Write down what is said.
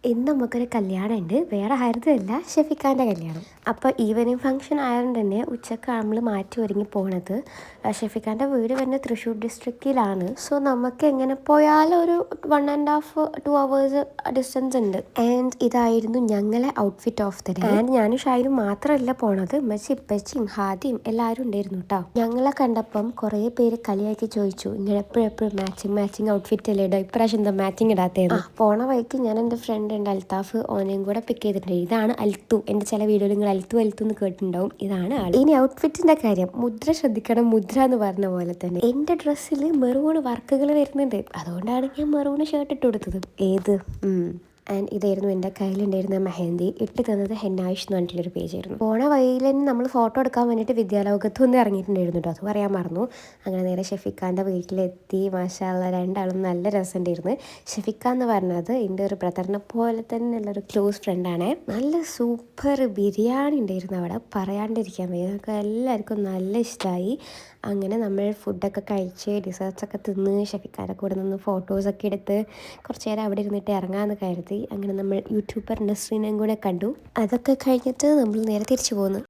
ഇന്ന് നമുക്കൊരു കല്യാണം ഉണ്ട്. വേറെ ആരുടെയല്ല, ഷെഫിക്കാൻ്റെ കല്യാണം. അപ്പോൾ ഈവനിങ് ഫംഗ്ഷൻ ആയതുകൊണ്ട് തന്നെ ഉച്ചക്ക് നമ്മൾ മാറ്റി ഒരുങ്ങി പോണത്. ഷെഫിക്കാൻ്റെ വീട് വരുന്നത് തൃശ്ശൂർ ഡിസ്ട്രിക്റ്റിലാണ്. സോ നമുക്ക് എങ്ങനെ പോയാലും ഒരു 1.5 2 hours ഡിസ്റ്റൻസ് ഉണ്ട്. ആൻഡ് ഇതായിരുന്നു ഞങ്ങളെ outfit of the day. And ഞാനും ഷൈനും മാത്രമല്ല പോണത്, ഉമ്മച്ചി ഇപ്പച്ചിയും ഹാദിയും എല്ലാവരും ഉണ്ടായിരുന്നു കേട്ടോ. ഞങ്ങളെ കണ്ടപ്പം കുറേ പേര് കളിയാക്കി ചോദിച്ചു, ഇങ്ങനെ എപ്പോഴും മാച്ചിങ് ഔട്ട്ഫിറ്റ് അല്ലേ ഇടാം, ഇപ്രാവശ്യം എന്താ മാച്ചിങ് ഇടാത്തത്. പോണ വഴിക്ക് ഞാൻ എൻ്റെ ഫ്രണ്ട് ഉണ്ട് അൽത്താഫ്, ഓനെയും കൂടെ പിക്ക് ചെയ്തിട്ടുണ്ട്. ഇതാണ് അൽത്തു. എൻ്റെ ചില വീഡിയോയിൽ നിങ്ങൾ അൽത്തു എന്ന് കേട്ടിട്ടുണ്ടാവും. ഇതാണ് ആൾ. ഇനി ഔട്ട്ഫിറ്റിൻ്റെ കാര്യം, മുദ്ര ശ്രദ്ധിക്കണം. മുദ്ര എന്ന് പറഞ്ഞ പോലെ തന്നെ എൻ്റെ ഡ്രസ്സിൽ മെറൂൺ വർക്കുകൾ വരുന്നുണ്ട്. അതുകൊണ്ടാണ് ഞാൻ മെറൂൺ ഷർട്ട് ഇട്ട് കൊടുത്തത്. ഏത് ആൻഡ് ഇതായിരുന്നു എൻ്റെ കയ്യിലുണ്ടായിരുന്ന മെഹന്തി. ഇട്ട് തന്നത് ഹെന്നായിഷ് എന്ന് പറഞ്ഞിട്ടുള്ളൊരു പേജായിരുന്നു. പോണ വഴിയിൽ തന്നെ നമ്മൾ ഫോട്ടോ എടുക്കാൻ വേണ്ടിയിട്ട് വിദ്യാലോകത്ത് ഒന്ന് ഇറങ്ങിയിട്ടുണ്ടായിരുന്നു കേട്ടോ. അത് പറയാൻ മറന്നു. അങ്ങനെ നേരെ ഷെഫിക്കാൻ്റെ വീട്ടിലെത്തി. മാഷാ അല്ലാ, രണ്ടാളും നല്ല രസമുണ്ടായിരുന്നു. ഷെഫിക്ക എന്ന് പറഞ്ഞത് എൻ്റെ ഒരു ബ്രദറിനെ പോലെ തന്നെ ഉള്ളൊരു ക്ലോസ് ഫ്രണ്ടാണ്. നല്ല സൂപ്പർ ബിരിയാണി ഉണ്ടായിരുന്നു അവിടെ, പറയാണ്ടിരിക്കാൻ വയ്യ. നമുക്ക് എല്ലാവർക്കും നല്ല ഇഷ്ടമായി. അങ്ങനെ നമ്മൾ ഫുഡൊക്കെ കഴിച്ച് ഡിസേർട്ട്സൊക്കെ തിന്ന് ഷെഫിക്കാൻ്റെ കൂടെ നിന്ന് ഫോട്ടോസൊക്കെ എടുത്ത് കുറച്ച് നേരം അവിടെ ഇരുന്നിട്ട് ഇറങ്ങാമെന്ന് കരുതി. അങ്ങനെ നമ്മൾ യൂട്യൂബർ നസ്രീനേയും കൂടെ കണ്ടു. അതൊക്കെ കഴിഞ്ഞിട്ട് നമ്മൾ നേരെ തിരിച്ചു പോന്നു.